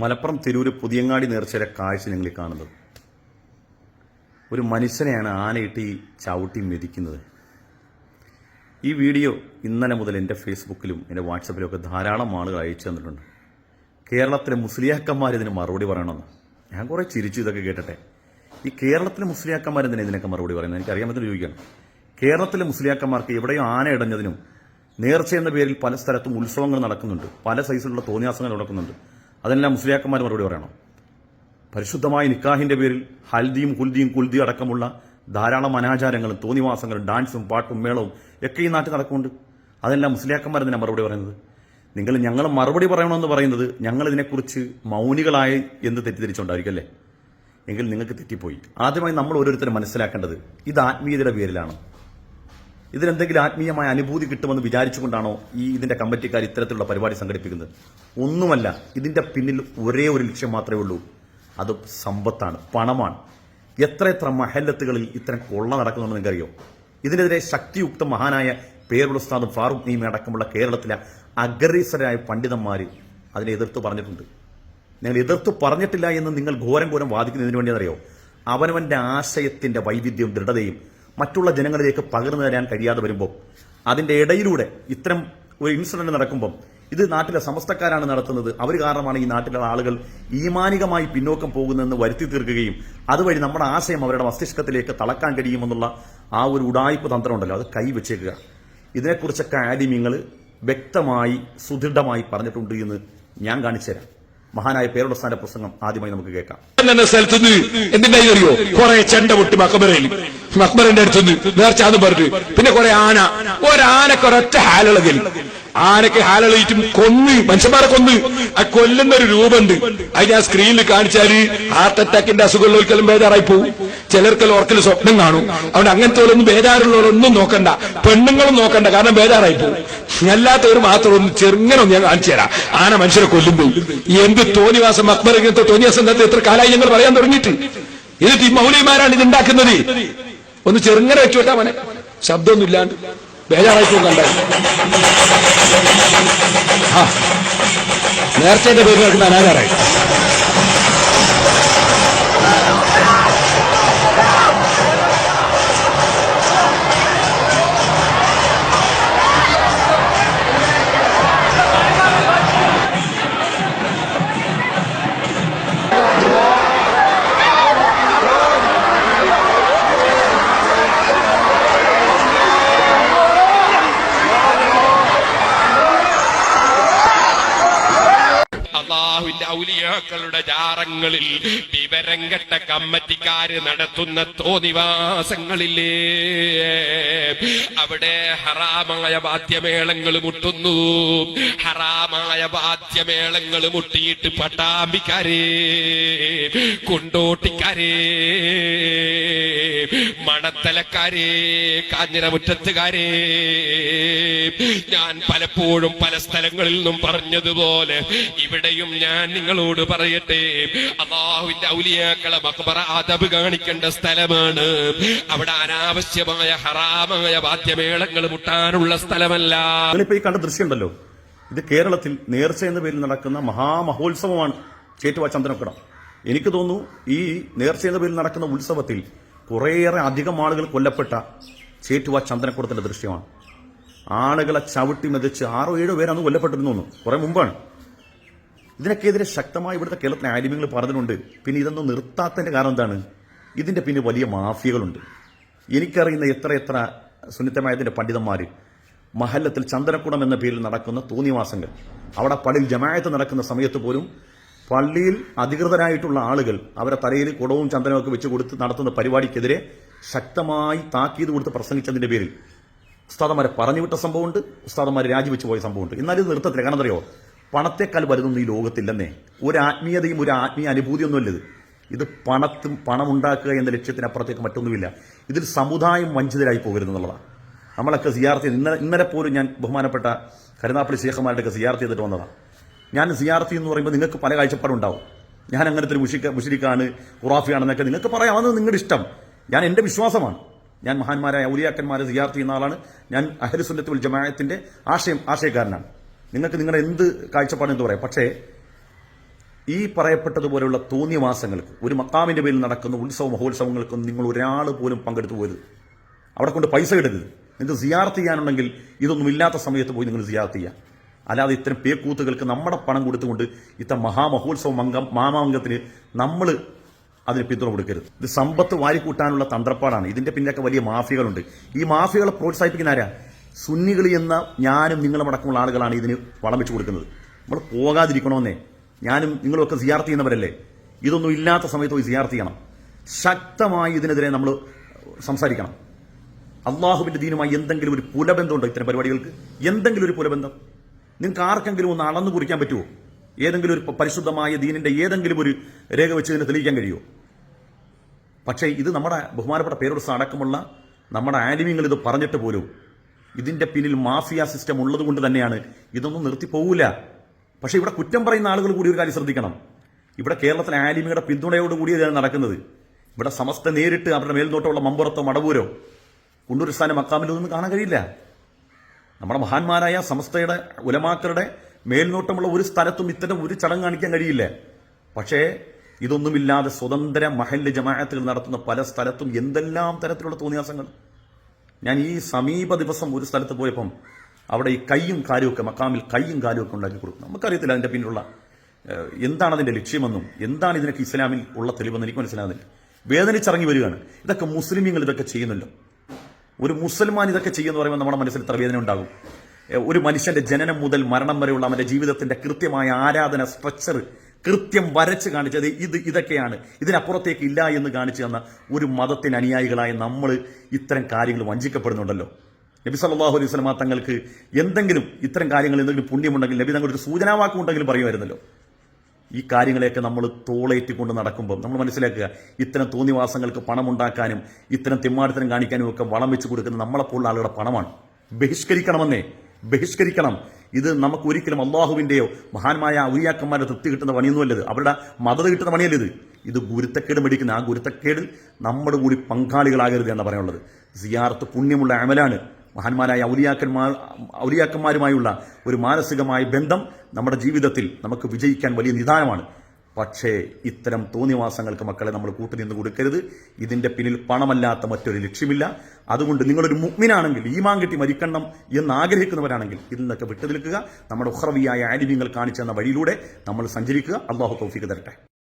മലപ്പുറം തിരൂര് പുതിയങ്ങാടി നേർച്ചയുടെ കാഴ്ച നിങ്ങൾ കാണുന്നത്. ഒരു മനുഷ്യനെയാണ് ആനയിട്ട് ഈ ചവിട്ടി മെതിക്കുന്നത്. ഈ വീഡിയോ ഇന്നലെ മുതൽ എൻ്റെ ഫേസ്ബുക്കിലും എൻ്റെ വാട്സപ്പിലും ഒക്കെ ധാരാളം ആളുകൾ അയച്ചു തന്നിട്ടുണ്ട്. കേരളത്തിലെ മുസ്ലിയാക്കന്മാർ ഇതിന് മറുപടി പറയണമെന്ന്. ഞാൻ കുറേ ചിരിച്ചു ഇതൊക്കെ കേട്ടിട്ടെ. ഈ കേരളത്തിലെ മുസ്ലിയാക്കന്മാർ എന്തിനാണ് ഇതിനൊക്കെ മറുപടി പറയുന്നത്? എനിക്കറിയാൻ പറ്റുന്ന ചോദിക്കണം. കേരളത്തിലെ മുസ്ലിയാക്കന്മാർക്ക് എവിടെയോ ആന ഇടഞ്ഞതിനും നേർച്ച എന്ന പേരിൽ പല സ്ഥലത്തും ഉത്സവങ്ങൾ നടക്കുന്നുണ്ട്, പല സൈസിലുള്ള തോന്നിയാസങ്ങൾ നടക്കുന്നുണ്ട്. അതെല്ലാം മുസ്ലിയാക്കന്മാർ മറുപടി പറയണം. പരിശുദ്ധമായ നിക്കാഹിന്റെ പേരിൽ ഹൽദിയും കുൽദിയും കുൽദിയും അടക്കമുള്ള ധാരാളം അനാചാരങ്ങളും തോന്നിവാസങ്ങളും ഡാൻസും പാട്ടും മേളവും ഒക്കെ ഈ നാട്ടിൽ നടക്കുന്നുണ്ട്. അതെല്ലാം മുസ്ലിയാക്കന്മാർ ഇതിനെ മറുപടി പറയുന്നത്. ഞങ്ങൾ മറുപടി പറയണമെന്ന് പറയുന്നത് ഞങ്ങൾ ഇതിനെക്കുറിച്ച് മൗനികളായി എന്ന് തെറ്റിദ്ധരിച്ചുകൊണ്ടായിരിക്കും, എങ്കിൽ നിങ്ങൾക്ക് തെറ്റിപ്പോയി. ആദ്യമായി നമ്മൾ ഓരോരുത്തരും മനസ്സിലാക്കേണ്ടത് ഇത് ആത്മീയതയുടെ പേരിലാണ്. ഇതിനെന്തെങ്കിലും ആത്മീയമായ അനുഭൂതി കിട്ടുമെന്ന് വിചാരിച്ചുകൊണ്ടാണോ ഇതിന്റെ കമ്മിറ്റിക്കാർ ഇത്തരത്തിലുള്ള പരിപാടി സംഘടിപ്പിക്കുന്നത്? ഒന്നുമല്ല. ഇതിന്റെ പിന്നിൽ ഒരേ ഒരു ലക്ഷ്യം മാത്രമേ ഉള്ളൂ. അത് സമ്പത്താണ്, പണമാണ്. എത്ര മഹല്ലത്തുകളിൽ ഇത്തരം കൊള്ള നടക്കുന്നുണ്ടെന്ന് നിങ്ങൾക്കറിയോ? ഇതിനെതിരെ ശക്തിയുക്ത മഹാനായ പേരുള്ള ഉസ്താദ് ഫാറൂഖ് നീമ അടക്കമുള്ള കേരളത്തിലെ അഗ്രസരായ പണ്ഡിതന്മാർ അതിനെ എതിർത്ത് പറഞ്ഞിട്ടുണ്ട്. നിങ്ങൾ എതിർത്ത് പറഞ്ഞിട്ടില്ല എന്ന് നിങ്ങൾ ഘോരം വാദിക്കുന്നതിന് വേണ്ടിയെന്നറിയോ? അവനവന്റെ ആശയത്തിന്റെ വൈവിധ്യവും ദൃഢതയും മറ്റുള്ള ജനങ്ങളിലേക്ക് പകർന്നു തരാൻ കഴിയാതെ വരുമ്പോൾ അതിന്റെ ഇടയിലൂടെ ഇത്തരം ഒരു ഇൻസിഡന്റ് നടക്കുമ്പോൾ ഇത് നാട്ടിലെ സമസ്തക്കാരാണ് നടത്തുന്നത്, അവർ കാരണമാണ് ഈ നാട്ടിലെ ആളുകൾ ഈമാനികമായി പിന്നോക്കം പോകുന്നതെന്ന് വരുത്തി തീർക്കുകയും അതുവഴി നമ്മുടെ ആശയം അവരുടെ മസ്തിഷ്കത്തിലേക്ക് തളക്കാൻ കഴിയുമെന്നുള്ള ആ ഒരു ഉടായ്പ തന്ത്രമുണ്ടല്ലോ, അത് കൈവച്ചേക്കുക. ഇതിനെക്കുറിച്ചൊക്കെ ആലിമീങ്ങൾ വ്യക്തമായി സുദൃഢമായി പറഞ്ഞിട്ടുണ്ട് എന്ന് ഞാൻ കാണിച്ചു തരാം. മഹാനായ പേരുടസ്ഥാന്റെ പ്രസംഗം ആദ്യമായി നമുക്ക് കേൾക്കാം. സ്ഥലത്തുനിന്ന് എന്തിനായിറിയോ കുറെ ചെണ്ട പൊട്ടി മക്ബറിന്റെ അടുത്തുനിന്ന് നേർച്ചാന്ന് പറഞ്ഞു. പിന്നെ കുറെ ഒരാനക്കൊരൊറ്റ ഹാലിളകൽ, ആനക്ക് ഹാലിളയിട്ടും മനുഷ്യന്മാരെ കൊന്ന് ആ കൊല്ലുന്ന ഒരു രൂപമുണ്ട്. അത് ഞാൻ സ്ക്രീനിൽ കാണിച്ചാല് ഹാർട്ട് അറ്റാക്കിന്റെ അസുഖമുള്ളവർക്കെല്ലാം ബേജാറായി പോകും, ചിലർക്കെല്ലാം ഓർക്കൽ സ്വപ്നം കാണും. അതുകൊണ്ട് അങ്ങനത്തെ ഒന്നും ബേജാറുള്ളവരൊന്നും നോക്കണ്ട, പെണ്ണുങ്ങളും നോക്കണ്ട, കാരണം ബേജാറായി പോകും. അല്ലാത്തവർ മാത്രം ഒന്ന് ചെറുങ്ങനൊന്നും ഞാൻ കാണിച്ചു തരാം. ആന മനുഷ്യരെ കൊല്ലുമ്പോൾ എന്ത് തോന്നിവാസം അക്ബർ, ഇങ്ങനത്തെ തോന്നിവാസം എത്ര കാലമായി ഞങ്ങൾ പറയാൻ തുടങ്ങിയിട്ട്. എന്നിട്ട് ഈ മൗലിമാരാണ് ഇത് ഉണ്ടാക്കുന്നത്. ഒന്ന് ചെറുങ്ങനെ വെച്ചോട്ടാ മോനെ, ശബ്ദമൊന്നും ഇല്ലാണ്ട് ബേജാറായി പോകും. കണ്ട നേർച്ചയുടെ പേര് നടക്കുന്ന അനാചാരായി. ഔലിയാക്കളുടെ ജാറങ്ങളിൽ വിവരം കെട്ട കമ്മിറ്റിക്കാര് നടത്തുന്ന തോന്നിവാസങ്ങളില്ലേ, അവിടെ ഹറാമായ വാദ്യമേളങ്ങൾ മുട്ടുന്നു. ഹറാമായ വാദ്യമേളങ്ങൾ മുട്ടിയിട്ട് പട്ടാമ്പിക്കാരേ, കൊണ്ടോട്ടിക്കാരേ, മണത്തലക്കാരേ, കാഞ്ഞിരമുറ്റത്തുകാരേ, ഞാൻ പലപ്പോഴും പല സ്ഥലങ്ങളിൽ നിന്നും പറഞ്ഞതുപോലെ ഇവിടെയും ഞാൻ നിങ്ങളോട് പറയട്ടെ, അല്ലാഹുവിന്റെ ഔലിയാക്കളെ മഖ്ബറ അദബ് കാണിക്കേണ്ട സ്ഥലമാണ്. അവിടെ അനാവശ്യമായ ഹറാമായ വാദ്യമേളങ്ങൾ മുട്ടാനുള്ള സ്ഥലമല്ല. നിങ്ങളിപ്പോ ഈ കണ്ട ദൃശ്യമുണ്ടല്ലോ, ഇത് കേരളത്തിൽ നേർച്ച എന്ന പേരിൽ നടക്കുന്ന മഹാമഹോത്സവമാണ് ചേറ്റുവ ചന്ദനക്കുടം. എനിക്ക് തോന്നുന്നു ഈ നേർച്ച എന്ന പേരിൽ നടക്കുന്ന ഉത്സവത്തിൽ കുറേയേറെ അധികം ആളുകൾ കൊല്ലപ്പെട്ട ചേറ്റുവ ചന്ദനക്കുടത്തിന്റെ ദൃശ്യമാണ്. ആളുകളെ ചവിട്ടി മെതിച്ച് 6 or 7 പേരാണ് കൊല്ലപ്പെട്ടിരുന്നു, കുറെ മുമ്പാണ്. ഇതിനൊക്കെതിരെ ശക്തമായി ഇവിടുത്തെ കേരളത്തിലെ ആലിമ്യങ്ങൾ പറഞ്ഞിട്ടുണ്ട്. പിന്നെ ഇതൊന്നും നിർത്താത്തതിന്റെ കാരണം എന്താണ്? ഇതിന്റെ പിന്നെ വലിയ മാഫിയകളുണ്ട്. എനിക്കറിയുന്ന എത്ര സുന്നിത്തമായതിന്റെ പണ്ഡിതന്മാർ മഹല്ലത്തിൽ ചന്ദനക്കുടം എന്ന പേരിൽ നടക്കുന്ന തോന്നിവാസങ്ങൾ, അവിടെ പള്ളിയിൽ ജമാഅത്ത് നടക്കുന്ന സമയത്ത് പോലും പള്ളിയിൽ അധികൃതരായിട്ടുള്ള ആളുകൾ അവരെ തലയിൽ കുടവും ചന്ദനവും ഒക്കെ വെച്ച് കൊടുത്ത് നടത്തുന്ന പരിപാടിക്കെതിരെ ശക്തമായി താക്കീത് കൊടുത്ത് പ്രസംഗിച്ചതിന്റെ പേരിൽ ഉസ്താദന്മാരെ പറഞ്ഞുവിട്ട സംഭവമുണ്ട്, ഉസ്താദന്മാരെ രാജിവെച്ച് പോയ സംഭവമുണ്ട്. എന്നാലും ഇത് നിർത്തത്തില്ല. കാരണം അറിയോ, പണത്തെക്കാൾ വലുതൊന്നും ഈ ലോകത്തില്ലെന്നേ. ഒരു ആത്മീയതയും ഒരു ആത്മീയ അനുഭൂതിയൊന്നുമല്ലത്. ഇത് പണമുണ്ടാക്കുക എന്ന ലക്ഷ്യത്തിനപ്പുറത്തേക്ക് മറ്റൊന്നുമില്ല. ഇതിൽ സമുദായം വഞ്ചിതരായി പോകരുതെന്നുള്ളതാണ്. നമ്മളൊക്കെ സിയാർത്ത് ചെയ്ത് ഇന്നലെ പോലും ഞാൻ ബഹുമാനപ്പെട്ട കരുനാപ്പള്ളി ശേഖന്മാരുടെയൊക്കെ സിയാർത്ത് ചെയ്തിട്ട് വന്നതാണ്. ഞാൻ സിയാർത്തി എന്ന് പറയുമ്പോൾ നിങ്ങൾക്ക് പല കാഴ്ചപ്പാടുണ്ടാവും. ഞാൻ അങ്ങനത്തെ ഒരു മുഷിരിക്കാണ്, ഖുറാഫിയാണെന്നൊക്കെ നിങ്ങൾക്ക് പറയാം. അത് നിങ്ങളുടെ ഇഷ്ടം. ഞാൻ എൻ്റെ വിശ്വാസമാണ്. ഞാൻ മഹാന്മാരായ ഔലിയാക്കന്മാരെ സിയാർത്ത് ചെയ്യുന്ന ആളാണ്. ഞാൻ അഹ്ലു സുന്നത്ത് വൽ ജമാഅത്തിന്റെ ആശയക്കാരനാണ്. നിങ്ങൾക്ക് നിങ്ങളുടെ എന്ത് കാഴ്ചപ്പാടെന്ന് പറയാം. പക്ഷേ ഈ പറയപ്പെട്ടതുപോലെയുള്ള തോന്നിയവാസങ്ങൾക്ക്, ഒരു മക്കാമിന്റെ പേരിൽ നടക്കുന്ന ഉത്സവ മഹോത്സവങ്ങൾക്കൊന്നും നിങ്ങൾ ഒരാൾ പോലും പങ്കെടുത്തു പോയത്. അവിടെ കൊണ്ട് പൈസ ഇടരുത്. നിങ്ങൾക്ക് സിയാർത്ത് ചെയ്യാനുണ്ടെങ്കിൽ ഇതൊന്നും ഇല്ലാത്ത സമയത്ത് പോയി നിങ്ങൾ സിയാർത്ത് ചെയ്യുക. അല്ലാതെ ഇത്തരം പേക്കൂത്തുകൾക്ക് നമ്മുടെ പണം കൊടുത്തുകൊണ്ട് ഇത്തരം മഹാമഹോത്സവ മാമാങ്കത്തിന് നമ്മൾ അതിന് പിന്തുണ കൊടുക്കരുത്. ഇത് സമ്പത്ത് വാരിക്കൂട്ടാനുള്ള തന്ത്രപ്പാടാണ്. ഇതിന്റെ പിന്നിലൊക്കെ വലിയ മാഫിയകളുണ്ട്. ഈ മാഫിയകളെ പ്രോത്സാഹിപ്പിക്കുന്ന ആരാ? സുന്നികളി എന്ന ഞാനും നിങ്ങളും അടക്കമുള്ള ആളുകളാണ് ഇതിന് വളം വെച്ച് കൊടുക്കുന്നത്. നമ്മൾ പോകാതിരിക്കണമെന്നേ. ഞാനും നിങ്ങളുമൊക്കെ സിയാർത്ത് ചെയ്യുന്നവരല്ലേ. ഇതൊന്നും ഇല്ലാത്ത സമയത്ത് പോയി സിയാർത്ത് ചെയ്യണം. ശക്തമായി ഇതിനെതിരെ നമ്മൾ സംസാരിക്കണം. അള്ളാഹുവിന്റെ ദീനുമായി എന്തെങ്കിലും ഒരു പുലബന്ധമുണ്ടോ ഇത്തരം പരിപാടികൾക്ക്? എന്തെങ്കിലും ഒരു പുലബന്ധം നിങ്ങൾക്ക് ആർക്കെങ്കിലും ഒന്ന് അളന്നു കുറിക്കാൻ പറ്റുമോ? ഏതെങ്കിലും ഒരു പരിശുദ്ധമായ ദീനിന്റെ ഏതെങ്കിലും ഒരു രേഖ വെച്ച് ഇതിനെ തെളിയിക്കാൻ കഴിയുമോ? പക്ഷേ ഇത് നമ്മുടെ ബഹുമാനപ്പെട്ട പേരുടസ അടക്കമുള്ള നമ്മുടെ ആലിമ്യങ്ങൾ ഇത് പറഞ്ഞിട്ട് പോലും ഇതിന്റെ പിന്നിൽ മാഫിയ സിസ്റ്റം ഉള്ളത് കൊണ്ട് തന്നെയാണ് ഇതൊന്നും നിർത്തിപ്പോകില്ല. പക്ഷേ ഇവിടെ കുറ്റം പറയുന്ന ആളുകൾ കൂടി ഒരു കാര്യം ശ്രദ്ധിക്കണം. ഇവിടെ കേരളത്തിലെ ആലിമ്യങ്ങളുടെ പിന്തുണയോടുകൂടി ഇതാണ് നടക്കുന്നത്. ഇവിടെ സമസ്ത നേരിട്ട് അവരുടെ മേൽനോട്ടമുള്ള മമ്പുറത്തോ മടവൂരോ കുണ്ടൂർ സ്ഥാന മക്കാമിലോ ഒന്നും കാണാൻ കഴിയില്ല. നമ്മുടെ മഹാന്മാരായ സമസ്തയുടെ ഉലമാക്കളുടെ മേൽനോട്ടമുള്ള ഒരു സ്ഥലത്തും ഇത്തരം ഒരു ചടങ്ങ് കാണിക്കാൻ കഴിയില്ല. പക്ഷേ ഇതൊന്നുമില്ലാതെ സ്വതന്ത്ര മഹല്ല് ജമാഅത്തുകൾ നടത്തുന്ന പല സ്ഥലത്തും എന്തെല്ലാം തരത്തിലുള്ള തോന്നിയാസങ്ങൾ. ഞാൻ ഈ സമീപ ദിവസം ഒരു സ്ഥലത്ത് പോയപ്പം അവിടെ ഈ കയ്യും കാലുമൊക്കെ മക്കാമിൽ കയ്യും കാലുമൊക്കെ ഉണ്ടാക്കി കൊടുക്കും. നമുക്കറിയത്തില്ല അതിന്റെ പിന്നിലുള്ള എന്താണ് അതിന്റെ ലക്ഷ്യമെന്നും എന്താണ് ഇതിനൊക്കെ ഇസ്ലാമിൽ ഉള്ള തെളിവെന്ന് എനിക്ക് മനസ്സിലാകുന്നില്ല. വേദനിച്ചിറങ്ങി വരികയാണ്. ഇതൊക്കെ മുസ്ലിമീങ്ങൾ ഇതൊക്കെ ചെയ്യുന്നല്ലോ. ഒരു മുസൽമാൻ ഇതൊക്കെ ചെയ്യുമെന്ന് പറയുമ്പോൾ നമ്മുടെ മനസ്സിൽ ഇത്ര വേദന ഉണ്ടാകും. ഒരു മനുഷ്യന്റെ ജനനം മുതൽ മരണം വരെയുള്ള അവന്റെ ജീവിതത്തിന്റെ കൃത്യമായ ആരാധന സ്ട്രക്ചർ കൃത്യം വരച്ച് കാണിച്ചത് ഇതൊക്കെയാണ്, ഇതിനപ്പുറത്തേക്ക് ഇല്ല എന്ന് കാണിച്ചു തന്ന ഒരു മതത്തിന് അനുയായികളായ നമ്മൾ ഇത്തരം കാര്യങ്ങൾ വഞ്ചിക്കപ്പെടുന്നുണ്ടല്ലോ. നബി സല്ലല്ലാഹു അലൈഹി വസല്ലം തങ്ങൾക്ക് എന്തെങ്കിലും ഇത്തരം കാര്യങ്ങൾ എന്തെങ്കിലും പുണ്യമുണ്ടെങ്കിൽ നബി തങ്ങൾക്ക് ഒരു സൂചനാവാക്കുണ്ടെങ്കിലും പറയുമായിരുന്നല്ലോ. ഈ കാര്യങ്ങളെയൊക്കെ നമ്മൾ തോളേറ്റിക്കൊണ്ട് നടക്കുമ്പോൾ നമ്മൾ മനസ്സിലാക്കുക, ഇത്തരം തോന്നിവാസങ്ങൾക്ക് പണമുണ്ടാക്കാനും ഇത്തരം തെമ്മാടിത്തരം കാണിക്കാനും ഒക്കെ വളം വെച്ച് കൊടുക്കുന്ന നമ്മളെപ്പോലുള്ള ആളുകളുടെ പണമാണ്. ബഹിഷ്കരിക്കണം. ഇത് നമുക്ക് ഒരിക്കലും അള്ളാഹുവിന്റെയോ മഹാന്മായ ഔലിയാക്കന്മാരുടെ തൃപ്തി കിട്ടുന്ന പണിയൊന്നുമല്ലത്. അവരുടെ മദത് കിട്ടുന്ന പണിയല്ലത്. ഇത് ഗുരുത്തക്കേട് മേടിക്കുന്ന ആ ഗുരുത്തക്കേടിൽ നമ്മുടെ കൂടി പങ്കാളികളാകരുത് എന്ന് പറയാനുള്ളത്. സിയാറത്ത് പുണ്യമുള്ള അമലാണ്. മഹാന്മാരായ ഔലിയാക്കന്മാരുമായുള്ള ഒരു മാനസികമായ ബന്ധം നമ്മുടെ ജീവിതത്തിൽ നമുക്ക് വിജയിക്കാൻ വലിയ നിദാനമാണ്. പക്ഷേ ഇത്തരം തോന്നിവാസങ്ങൾക്ക് മക്കളെ നമ്മൾ കൂട്ടുനിന്ന് കൊടുക്കരുത്. ഇതിന്റെ പിന്നിൽ പണമല്ലാത്ത മറ്റൊരു ലക്ഷ്യമില്ല. അതുകൊണ്ട് നിങ്ങളൊരു മുഅ്മിനാണെങ്കിൽ, ഈമാൻ കിട്ടി മരിക്കണം എന്ന് ആഗ്രഹിക്കുന്നവരാണെങ്കിൽ ഇതിൽ നിന്നൊക്കെ വിട്ടുനിൽക്കുക. നമ്മുടെ ഉഖ്റവിയായ ആലിമീങ്ങൾ കാണിച്ചു തന്ന വഴിയിലൂടെ നമ്മൾ സഞ്ചരിക്കുക. അല്ലാഹു തൗഫീഖ് തരട്ടെ.